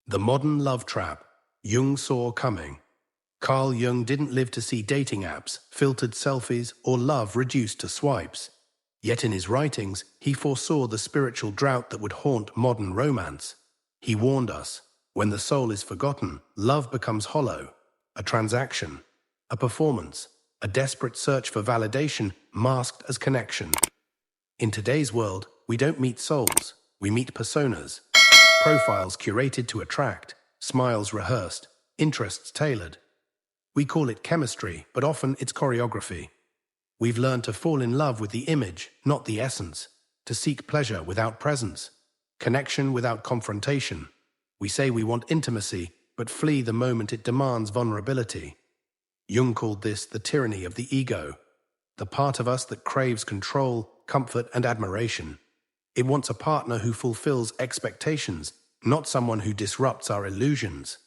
The modern love trap, Jung saw coming. Carl Jung didn't live to see dating apps, filtered selfies, or love reduced to swipes. Yet in his writings, he foresaw the spiritual drought that would haunt modern romance. He warned us, when the soul is forgotten, love becomes hollow, a transaction, a performance, a desperate search for validation masked as connection. In today's world, we don't meet souls, we meet personas. Profiles curated to attract, smiles rehearsed, interests tailored. We call it chemistry, but often it's choreography. We've learned to fall in love with the image, not the essence, to seek pleasure without presence, connection without confrontation. We say we want intimacy, but flee the moment it demands vulnerability. Jung called this the tyranny of the ego, the part of us that craves control, comfort, and admiration. It wants a partner who fulfills expectations, not someone who disrupts our illusions.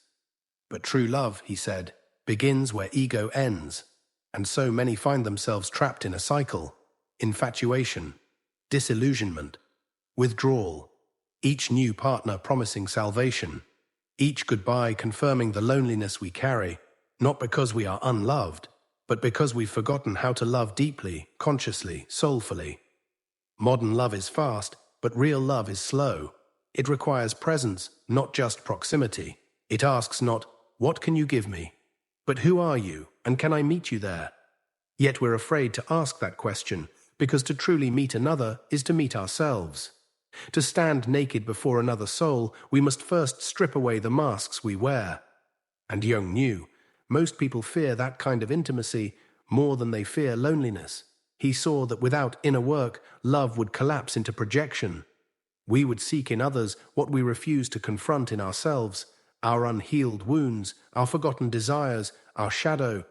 But true love, he said, begins where ego ends, and so many find themselves trapped in a cycle: infatuation, disillusionment, withdrawal, each new partner promising salvation, each goodbye confirming the loneliness we carry, not because we are unloved, but because we've forgotten how to love deeply, consciously, soulfully. Modern love is fast, but real love is slow. It requires presence, not just proximity. It asks not, "What can you give me?" but "Who are you, and can I meet you there?" Yet we're afraid to ask that question, because to truly meet another is to meet ourselves. To stand naked before another soul, we must first strip away the masks we wear. And Jung knew, most people fear that kind of intimacy more than they fear loneliness. He saw that without inner work, love would collapse into projection. We would seek in others what we refuse to confront in ourselves, our unhealed wounds, our forgotten desires, our shadow.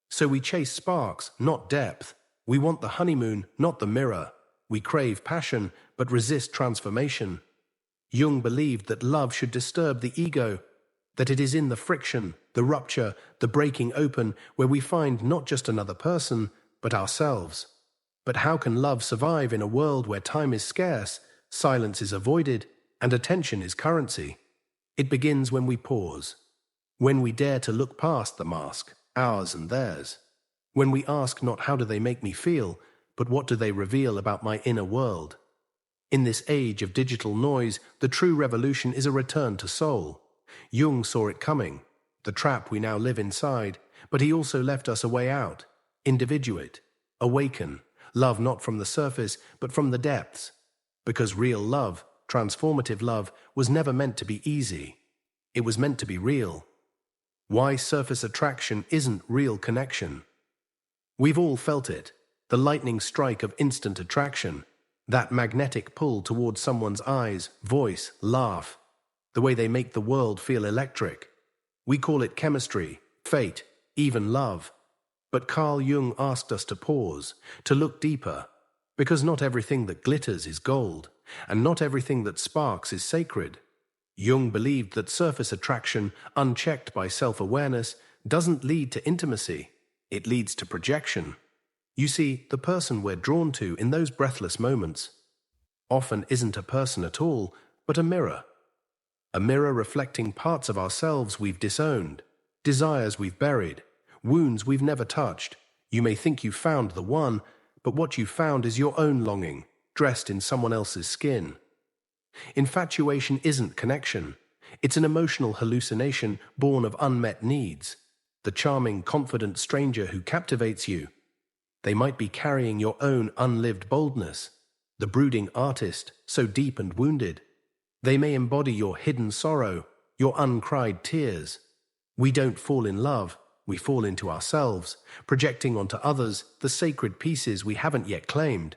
So we chase sparks, not depth. We want the honeymoon, not the mirror. We crave passion, but resist transformation. Jung believed that love should disturb the ego, that it is in the friction, the rupture, the breaking open, where we find not just another person, but ourselves. But how can love survive in a world where time is scarce, silence is avoided, and attention is currency? It begins when we pause, when we dare to look past the mask, ours and theirs, when we ask not how do they make me feel, but what do they reveal about my inner world. In this age of digital noise, the true revolution is a return to soul. Jung saw it coming, the trap we now live inside, but he also left us a way out. Individuate, awaken, love not from the surface, but from the depths. Because real love, transformative love, was never meant to be easy. It was meant to be real. Why surface attraction isn't real connection? We've all felt it, the lightning strike of instant attraction, that magnetic pull towards someone's eyes, voice, laugh, the way they make the world feel electric. We call it chemistry, fate, even love. But Carl Jung asked us to pause, to look deeper, because not everything that glitters is gold, and not everything that sparks is sacred. Jung believed that surface attraction, unchecked by self-awareness, doesn't lead to intimacy. It leads to projection. You see, the person we're drawn to in those breathless moments often isn't a person at all, but a mirror. A mirror reflecting parts of ourselves we've disowned, desires we've buried, wounds we've never touched. You may think you found the one, but what you found is your own longing, dressed in someone else's skin. Infatuation isn't connection. It's an emotional hallucination born of unmet needs. The charming, confident stranger who captivates you. They might be carrying your own unlived boldness, the brooding artist, so deep and wounded. They may embody your hidden sorrow, your uncried tears. We don't fall in love, we fall into ourselves, projecting onto others the sacred pieces we haven't yet claimed.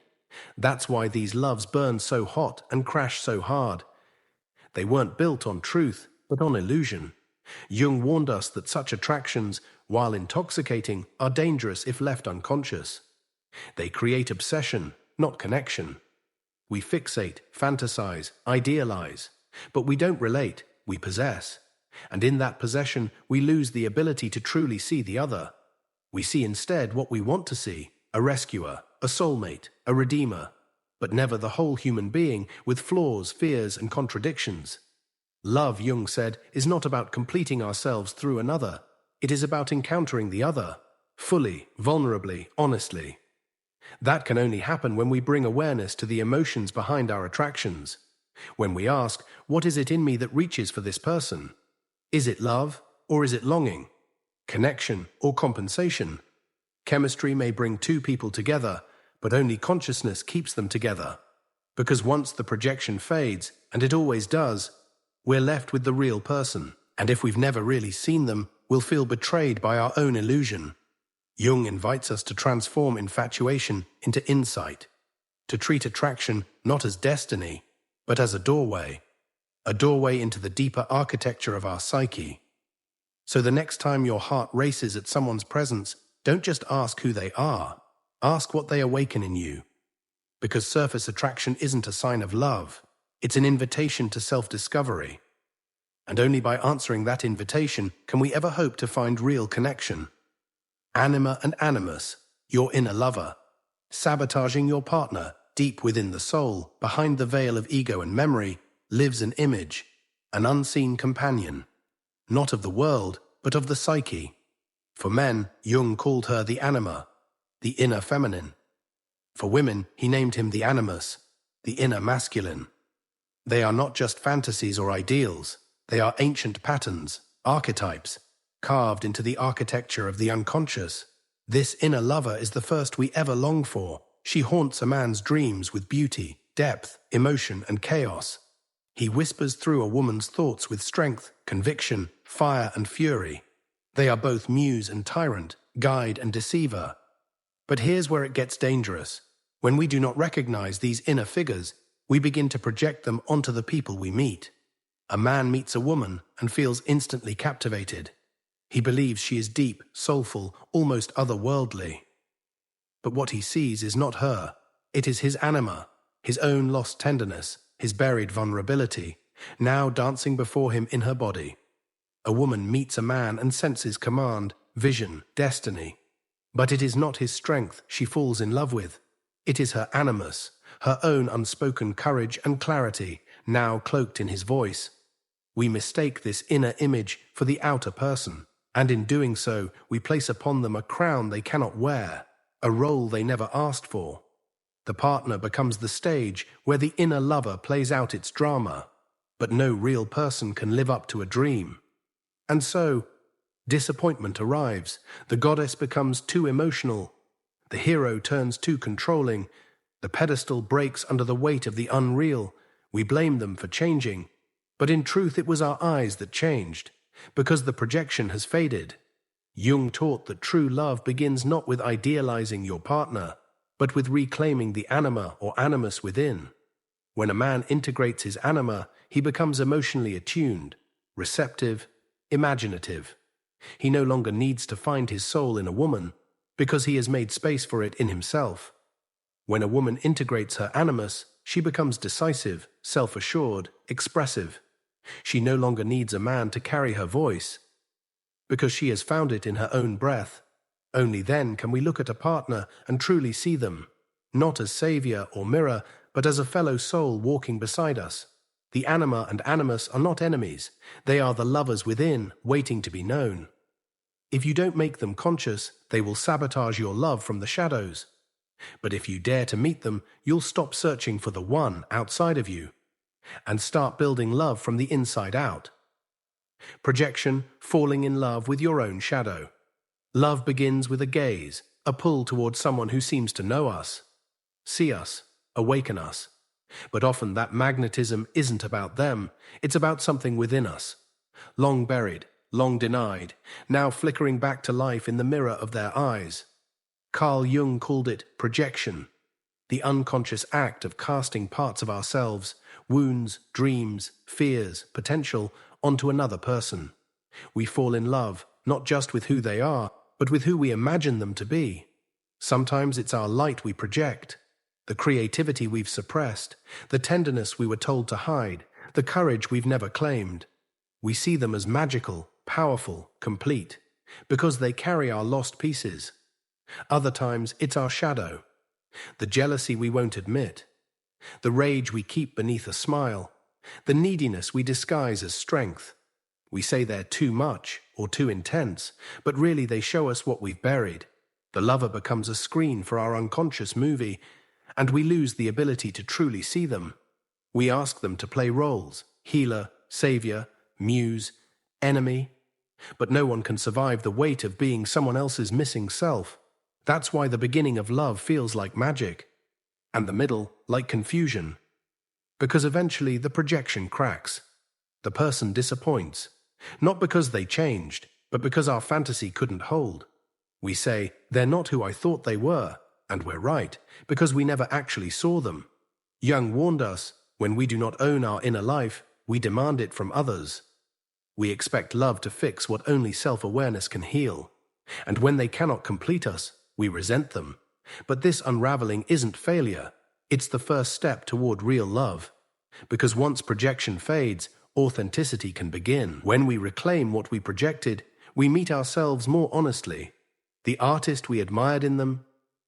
That's why these loves burn so hot and crash so hard. They weren't built on truth, but on illusion. Jung warned us that such attractions, while intoxicating, are dangerous if left unconscious. They create obsession, not connection. We fixate, fantasize, idealize, but we don't relate, we possess. And in that possession, we lose the ability to truly see the other. We see instead what we want to see: a rescuer, a soulmate, a redeemer, but never the whole human being with flaws, fears, and contradictions. Love, Jung said, is not about completing ourselves through another. It is about encountering the other, fully, vulnerably, honestly. That can only happen when we bring awareness to the emotions behind our attractions. When we ask, what is it in me that reaches for this person? Is it love, or is it longing? Connection, or compensation? Chemistry may bring two people together, but only consciousness keeps them together. Because once the projection fades, and it always does, we're left with the real person. And if we've never really seen them, we'll feel betrayed by our own illusion. Jung invites us to transform infatuation into insight, to treat attraction not as destiny, but as a doorway into the deeper architecture of our psyche. So the next time your heart races at someone's presence, don't just ask who they are, ask what they awaken in you. Because surface attraction isn't a sign of love, it's an invitation to self-discovery. And only by answering that invitation can we ever hope to find real connection. Anima and animus, your inner lover, sabotaging your partner deep within the soul, behind the veil of ego and memory, lives an image, an unseen companion, not of the world, but of the psyche. For men, Jung called her the anima, the inner feminine. For women, he named him the animus, the inner masculine. They are not just fantasies or ideals, they are ancient patterns, archetypes, carved into the architecture of the unconscious. This inner lover is the first we ever long for. She haunts a man's dreams with beauty, depth, emotion, and chaos. He whispers through a woman's thoughts with strength, conviction, fire, and fury. They are both muse and tyrant, guide and deceiver. But here's where it gets dangerous. When we do not recognize these inner figures, we begin to project them onto the people we meet. A man meets a woman and feels instantly captivated. He believes she is deep, soulful, almost otherworldly. But what he sees is not her. It is his anima, his own lost tenderness, his buried vulnerability, now dancing before him in her body. A woman meets a man and senses command, vision, destiny. But it is not his strength she falls in love with. It is her animus, her own unspoken courage and clarity, now cloaked in his voice. We mistake this inner image for the outer person, and in doing so, we place upon them a crown they cannot wear, a role they never asked for. The partner becomes the stage where the inner lover plays out its drama, but no real person can live up to a dream. And so, disappointment arrives. The goddess becomes too emotional. The hero turns too controlling. The pedestal breaks under the weight of the unreal. We blame them for changing. But in truth, it was our eyes that changed, because the projection has faded. Jung taught that true love begins not with idealizing your partner, but with reclaiming the anima or animus within. When a man integrates his anima, he becomes emotionally attuned, receptive, imaginative. He no longer needs to find his soul in a woman, because he has made space for it in himself. When a woman integrates her animus, she becomes decisive, self-assured, expressive. She no longer needs a man to carry her voice, because she has found it in her own breath. Only then can we look at a partner and truly see them, not as savior or mirror, but as a fellow soul walking beside us. The anima and animus are not enemies. They are the lovers within, waiting to be known. If you don't make them conscious, they will sabotage your love from the shadows. But if you dare to meet them, you'll stop searching for the one outside of you and start building love from the inside out. Projection, falling in love with your own shadow. Love begins with a gaze, a pull towards someone who seems to know us, see us, awaken us. But often that magnetism isn't about them, it's about something within us, long buried, long denied, now flickering back to life in the mirror of their eyes. Carl Jung called it projection, the unconscious act of casting parts of ourselves, wounds, dreams, fears, potential, onto another person. We fall in love, not just with who they are, but with who we imagine them to be. Sometimes it's our light we project, the creativity we've suppressed, the tenderness we were told to hide, the courage we've never claimed. We see them as magical, powerful, complete, because they carry our lost pieces. Other times it's our shadow, the jealousy we won't admit, the rage we keep beneath a smile, The neediness we disguise as strength. We say they're too much or too intense, but really they show us what we've buried. The lover becomes a screen for our unconscious movie, and we lose the ability to truly see them. We ask them to play roles: healer, savior, muse, enemy. But no one can survive the weight of being someone else's missing self. That's why the beginning of love feels like magic, and the middle like confusion. Because eventually the projection cracks. The person disappoints, not because they changed, but because our fantasy couldn't hold. We say, they're not who I thought they were, and we're right, because we never actually saw them. Jung warned us, when we do not own our inner life, we demand it from others. We expect love to fix what only self-awareness can heal. And when they cannot complete us, we resent them. But this unraveling isn't failure. It's the first step toward real love. Because once projection fades, authenticity can begin. When we reclaim what we projected, we meet ourselves more honestly. The artist we admired in them,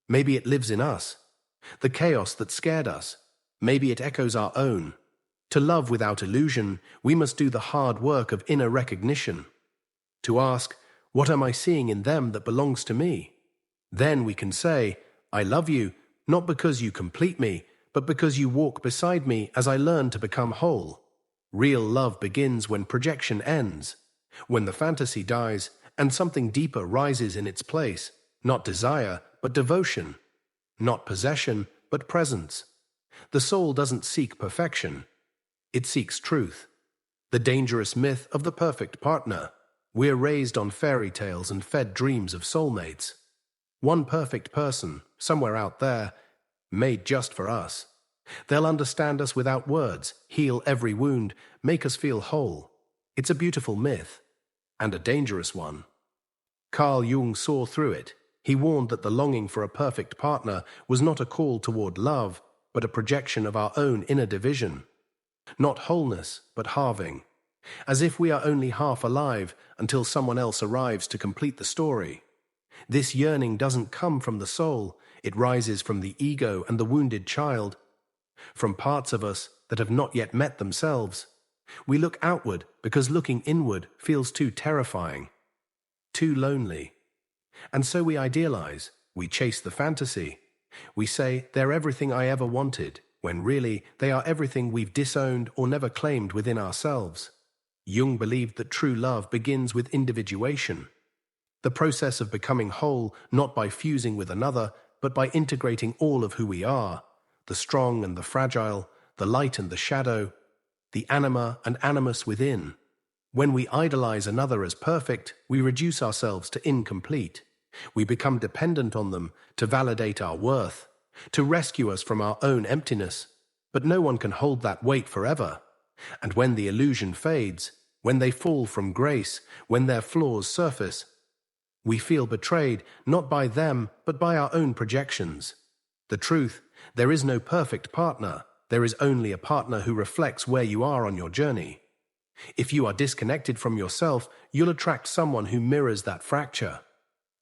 maybe it lives in us. The chaos that scared us, maybe it echoes our own. To love without illusion, we must do the hard work of inner recognition. To ask, what am I seeing in them that belongs to me? Then we can say, I love you, not because you complete me, but because you walk beside me as I learn to become whole. Real love begins when projection ends, when the fantasy dies and something deeper rises in its place, not desire, but devotion, not possession, but presence. The soul doesn't seek perfection. It seeks truth. The dangerous myth of the perfect partner. We're raised on fairy tales and fed dreams of soulmates. One perfect person, somewhere out there, made just for us. They'll understand us without words, heal every wound, make us feel whole. It's a beautiful myth, and a dangerous one. Carl Jung saw through it. He warned that the longing for a perfect partner was not a call toward love, but a projection of our own inner division. Not wholeness, but halving. As if we are only half alive until someone else arrives to complete the story. This yearning doesn't come from the soul, it rises from the ego and the wounded child, from parts of us that have not yet met themselves. We look outward because looking inward feels too terrifying, too lonely. And so we idealize, we chase the fantasy. We say, they're everything I ever wanted, when really they are everything we've disowned or never claimed within ourselves. Jung believed that true love begins with individuation. The process of becoming whole, not by fusing with another, but by integrating all of who we are, the strong and the fragile, the light and the shadow, the anima and animus within. When we idolize another as perfect, we reduce ourselves to incomplete. We become dependent on them to validate our worth, to rescue us from our own emptiness. But no one can hold that weight forever. And when the illusion fades, when they fall from grace, when their flaws surface, we feel betrayed not by them, but by our own projections. The truth, there is no perfect partner. There is only a partner who reflects where you are on your journey. If you are disconnected from yourself, you'll attract someone who mirrors that fracture.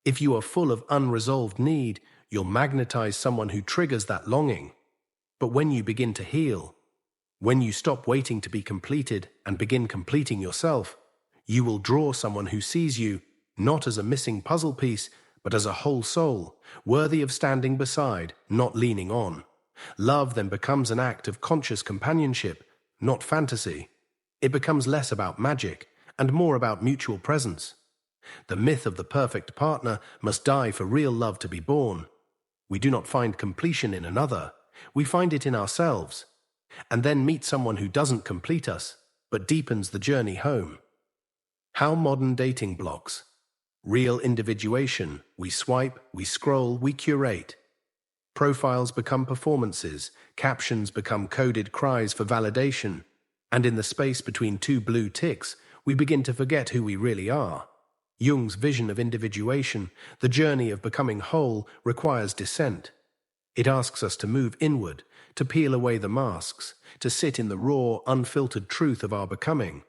If you are full of unresolved need, you'll magnetize someone who triggers that longing. But when you begin to heal, when you stop waiting to be completed and begin completing yourself, you will draw someone who sees you not as a missing puzzle piece, but as a whole soul, worthy of standing beside, not leaning on. Love then becomes an act of conscious companionship, not fantasy. It becomes less about magic and more about mutual presence. The myth of the perfect partner must die for real love to be born. We do not find completion in another. We find it in ourselves, and then meet someone who doesn't complete us, but deepens the journey home. How modern dating blocks. Real individuation. We swipe, we scroll, we curate. Profiles become performances, captions become coded cries for validation, and in the space between two blue ticks, we begin to forget who we really are. Jung's vision of individuation, the journey of becoming whole, requires descent. It asks us to move inward, to peel away the masks, to sit in the raw, unfiltered truth of our becoming.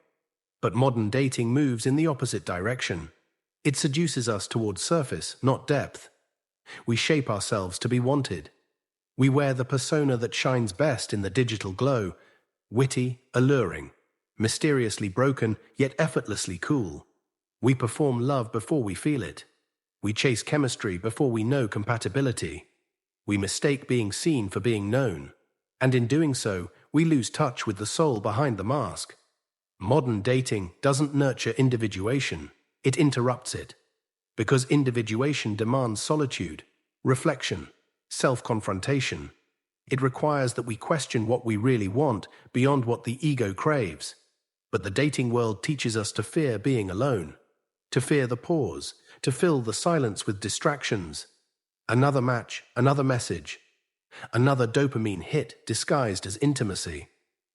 But modern dating moves in the opposite direction. It seduces us towards surface, not depth. We shape ourselves to be wanted. We wear the persona that shines best in the digital glow, witty, alluring, mysteriously broken, yet effortlessly cool. We perform love before we feel it. We chase chemistry before we know compatibility. We mistake being seen for being known. And in doing so, we lose touch with the soul behind the mask. Modern dating doesn't nurture individuation, it interrupts it. Because individuation demands solitude, reflection, self-confrontation. It requires that we question what we really want beyond what the ego craves. But the dating world teaches us to fear being alone, to fear the pause, to fill the silence with distractions. Another match, another message, another dopamine hit disguised as intimacy.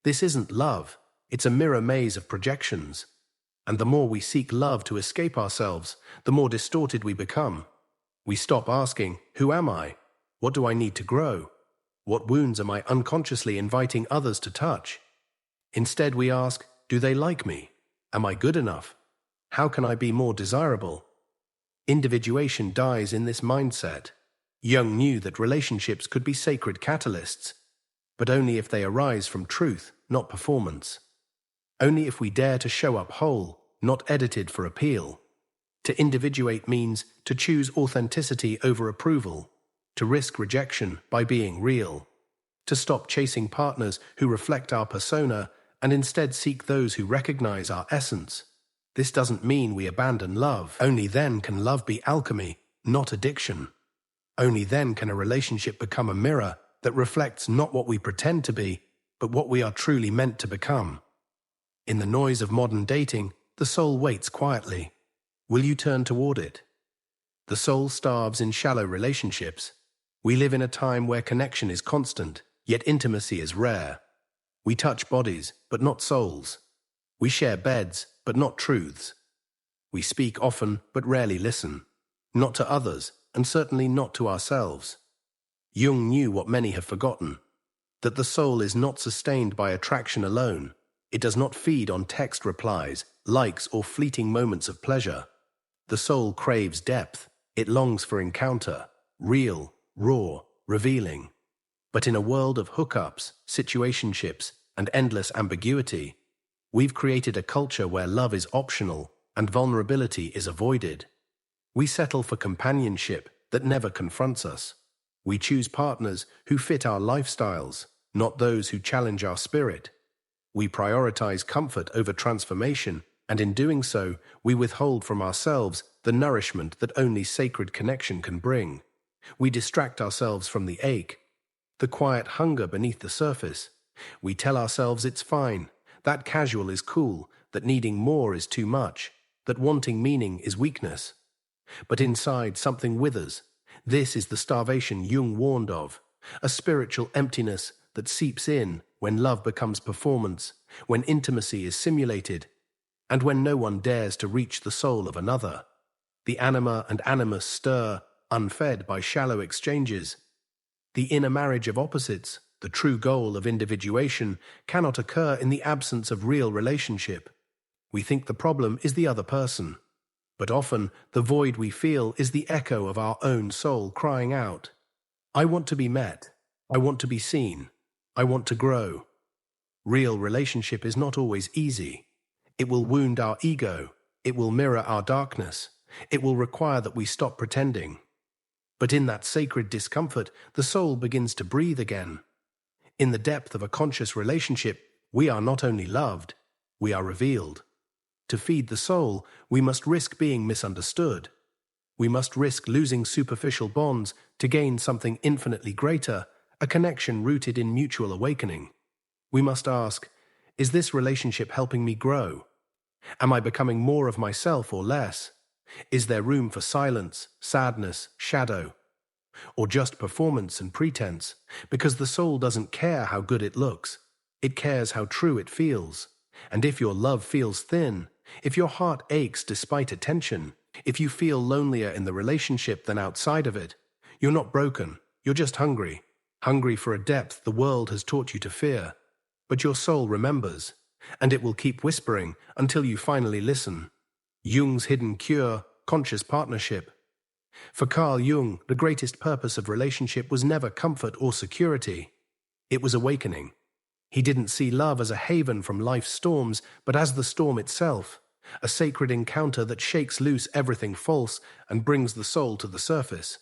This isn't love, it's a mirror maze of projections. And the more we seek love to escape ourselves, the more distorted we become. We stop asking, who am I? What do I need to grow? What wounds am I unconsciously inviting others to touch? Instead we ask, do they like me? Am I good enough? How can I be more desirable? Individuation dies in this mindset. Jung knew that relationships could be sacred catalysts, but only if they arise from truth, not performance. Only if we dare to show up whole, not edited for appeal. To individuate means to choose authenticity over approval, to risk rejection by being real, to stop chasing partners who reflect our persona and instead seek those who recognize our essence. This doesn't mean we abandon love. Only then can love be alchemy, not addiction. Only then can a relationship become a mirror that reflects not what we pretend to be, but what we are truly meant to become. In the noise of modern dating, the soul waits quietly. Will you turn toward it? The soul starves in shallow relationships. We live in a time where connection is constant, yet intimacy is rare. We touch bodies, but not souls. We share beds, but not truths. We speak often, but rarely listen. Not to others, and certainly not to ourselves. Jung knew what many have forgotten, that the soul is not sustained by attraction alone. It does not feed on text replies, likes, or fleeting moments of pleasure. The soul craves depth. It longs for encounter, real, raw, revealing. But in a world of hookups, situationships, and endless ambiguity, we've created a culture where love is optional and vulnerability is avoided. We settle for companionship that never confronts us. We choose partners who fit our lifestyles, not those who challenge our spirit. We prioritize comfort over transformation, and in doing so, we withhold from ourselves the nourishment that only sacred connection can bring. We distract ourselves from the ache, the quiet hunger beneath the surface. We tell ourselves it's fine, that casual is cool, that needing more is too much, that wanting meaning is weakness. But inside something withers. This is the starvation Jung warned of, a spiritual emptiness that seeps in when love becomes performance, when intimacy is simulated, and when no one dares to reach the soul of another. The anima and animus stir, unfed by shallow exchanges. The inner marriage of opposites, the true goal of individuation, cannot occur in the absence of real relationship. We think the problem is the other person, but often the void we feel is the echo of our own soul crying out, I want to be met, I want to be seen, I want to grow. Real relationship is not always easy. It will wound our ego, it will mirror our darkness, it will require that we stop pretending. But in that sacred discomfort, the soul begins to breathe again. In the depth of a conscious relationship, we are not only loved, we are revealed. To feed the soul, we must risk being misunderstood. We must risk losing superficial bonds to gain something infinitely greater, a connection rooted in mutual awakening. We must ask, is this relationship helping me grow? Am I becoming more of myself or less? Is there room for silence, sadness, shadow? Or just performance and pretense? Because the soul doesn't care how good it looks. It cares how true it feels. And if your love feels thin, if your heart aches despite attention, if you feel lonelier in the relationship than outside of it, you're not broken, you're just hungry. Hungry for a depth the world has taught you to fear. But your soul remembers, and it will keep whispering until you finally listen. Jung's hidden cure, conscious partnership. For Carl Jung, the greatest purpose of relationship was never comfort or security. It was awakening. He didn't see love as a haven from life's storms, but as the storm itself, a sacred encounter that shakes loose everything false and brings the soul to the surface.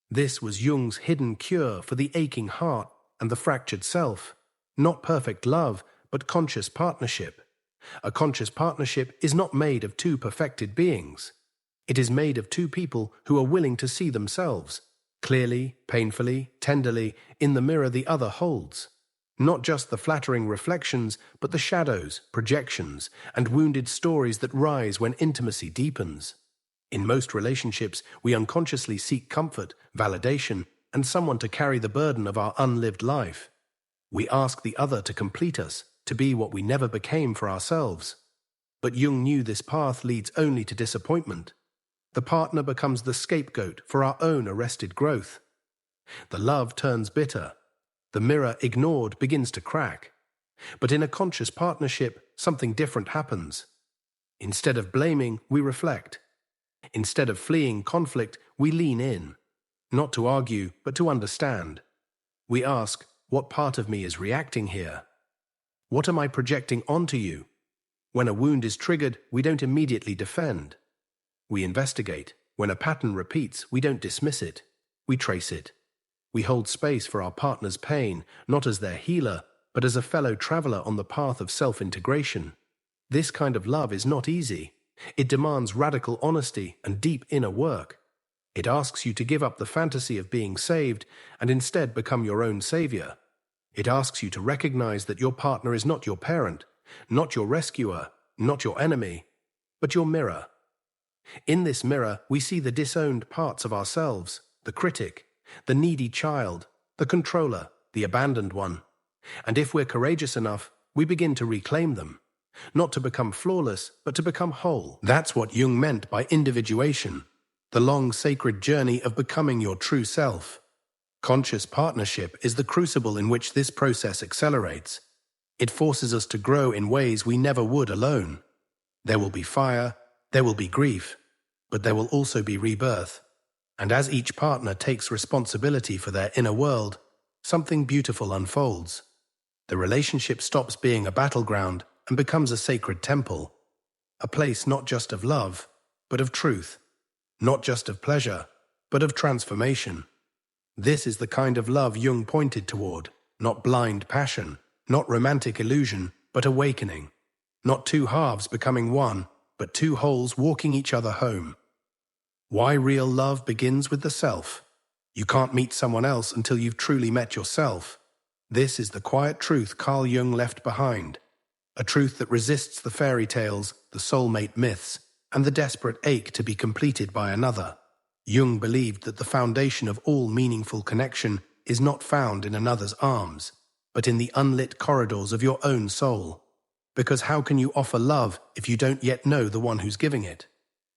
This was Jung's hidden cure for the aching heart and the fractured self. Not perfect love, but conscious partnership. A conscious partnership is not made of two perfected beings. It is made of two people who are willing to see themselves, clearly, painfully, tenderly, in the mirror the other holds. Not just the flattering reflections, but the shadows, projections, and wounded stories that rise when intimacy deepens. In most relationships, we unconsciously seek comfort, validation, and someone to carry the burden of our unlived life. We ask the other to complete us, to be what we never became for ourselves. But Jung knew this path leads only to disappointment. The partner becomes the scapegoat for our own arrested growth. The love turns bitter. The mirror, ignored, begins to crack. But in a conscious partnership, something different happens. Instead of blaming, we reflect. Instead of fleeing conflict, we lean in. Not to argue, but to understand. We ask, what part of me is reacting here? What am I projecting onto you? When a wound is triggered, we don't immediately defend. We investigate. When a pattern repeats, we don't dismiss it. We trace it. We hold space for our partner's pain, not as their healer, but as a fellow traveler on the path of self-integration. This kind of love is not easy. It demands radical honesty and deep inner work. It asks you to give up the fantasy of being saved and instead become your own savior. It asks you to recognize that your partner is not your parent, not your rescuer, not your enemy, but your mirror. In this mirror, we see the disowned parts of ourselves, the critic, the needy child, the controller, the abandoned one. And if we're courageous enough, we begin to reclaim them. Not to become flawless, but to become whole. That's what Jung meant by individuation, the long sacred journey of becoming your true self. Conscious partnership is the crucible in which this process accelerates. It forces us to grow in ways we never would alone. There will be fire, there will be grief, but there will also be rebirth. And as each partner takes responsibility for their inner world, something beautiful unfolds. The relationship stops being a battleground and becomes a sacred temple, a place not just of love, but of truth, not just of pleasure, but of transformation. This is the kind of love Jung pointed toward, not blind passion, not romantic illusion, but awakening. Not two halves becoming one, but two wholes walking each other home. Why real love begins with the self. You can't meet someone else until you've truly met yourself. This is the quiet truth Carl Jung left behind. A truth that resists the fairy tales, the soulmate myths, and the desperate ache to be completed by another. Jung believed that the foundation of all meaningful connection is not found in another's arms, but in the unlit corridors of your own soul. Because how can you offer love if you don't yet know the one who's giving it?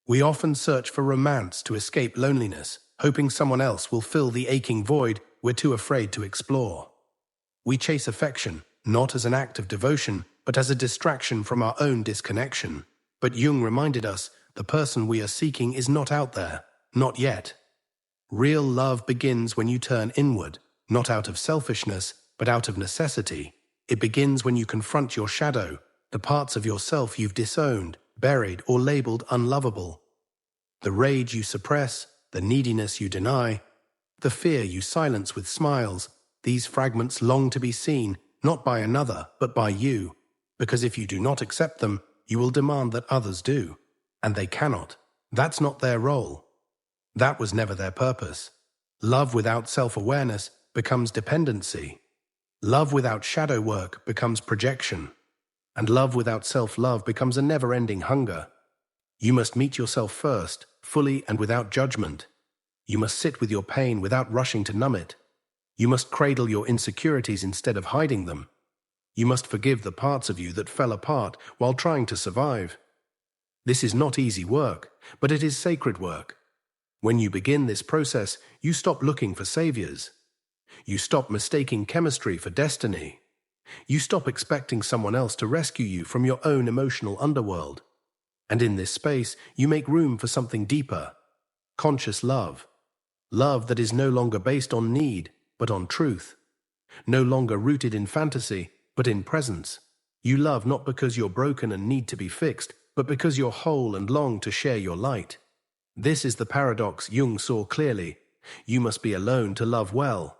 We often search for romance to escape loneliness, hoping someone else will fill the aching void we're too afraid to explore. We chase affection, not as an act of devotion, but as a distraction from our own disconnection. But Jung reminded us, the person we are seeking is not out there, not yet. Real love begins when you turn inward, not out of selfishness, but out of necessity. It begins when you confront your shadow, the parts of yourself you've disowned, buried, or labeled unlovable. The rage you suppress, the neediness you deny, the fear you silence with smiles, these fragments long to be seen, not by another, but by you. Because if you do not accept them, you will demand that others do. And they cannot. That's not their role. That was never their purpose. Love without self-awareness becomes dependency. Love without shadow work becomes projection. And love without self-love becomes a never-ending hunger. You must meet yourself first, fully and without judgment. You must sit with your pain without rushing to numb it. You must cradle your insecurities instead of hiding them. You must forgive the parts of you that fell apart while trying to survive. This is not easy work, but it is sacred work. When you begin this process, you stop looking for saviors. You stop mistaking chemistry for destiny. You stop expecting someone else to rescue you from your own emotional underworld. And in this space, you make room for something deeper. Conscious love. Love that is no longer based on need, but on truth. No longer rooted in fantasy, but in presence. You love not because you're broken and need to be fixed, but because you're whole and long to share your light. This is the paradox Jung saw clearly. You must be alone to love well.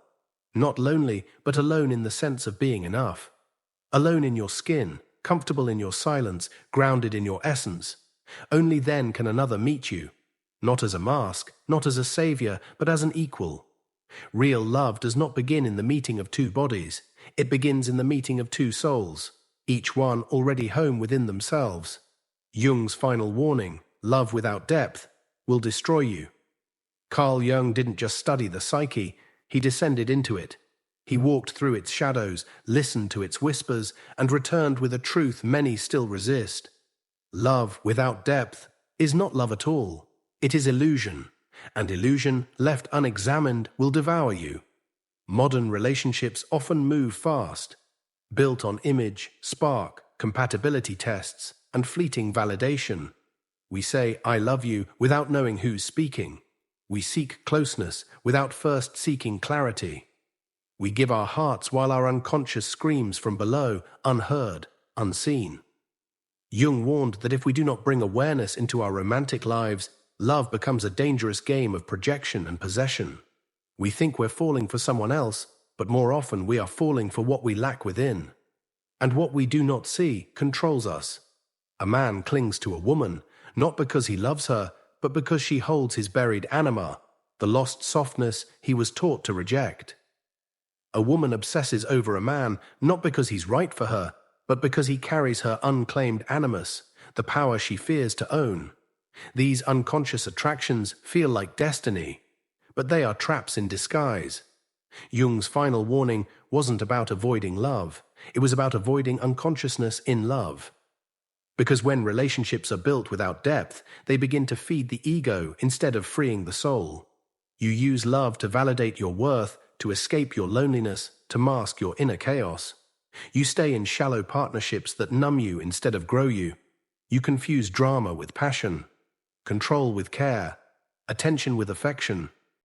Not lonely, but alone in the sense of being enough. Alone in your skin, comfortable in your silence, grounded in your essence. Only then can another meet you. Not as a mask, not as a savior, but as an equal. Real love does not begin in the meeting of two bodies. It begins in the meeting of two souls, each one already home within themselves. Jung's final warning, love without depth, will destroy you. Carl Jung didn't just study the psyche, he descended into it. He walked through its shadows, listened to its whispers, and returned with a truth many still resist. Love without depth is not love at all. It is illusion, and illusion, left unexamined, will devour you. Modern relationships often move fast, built on image, spark, compatibility tests, and fleeting validation. We say, "I love you," without knowing who's speaking. We seek closeness without first seeking clarity. We give our hearts while our unconscious screams from below, unheard, unseen. Jung warned that if we do not bring awareness into our romantic lives, love becomes a dangerous game of projection and possession. We think we're falling for someone else, but more often we are falling for what we lack within. And what we do not see controls us. A man clings to a woman, not because he loves her, but because she holds his buried anima, the lost softness he was taught to reject. A woman obsesses over a man, not because he's right for her, but because he carries her unclaimed animus, the power she fears to own. These unconscious attractions feel like destiny, but they are traps in disguise. Jung's final warning wasn't about avoiding love, it was about avoiding unconsciousness in love. Because when relationships are built without depth, they begin to feed the ego instead of freeing the soul. You use love to validate your worth, to escape your loneliness, to mask your inner chaos. You stay in shallow partnerships that numb you instead of grow you. You confuse drama with passion, control with care, attention with affection,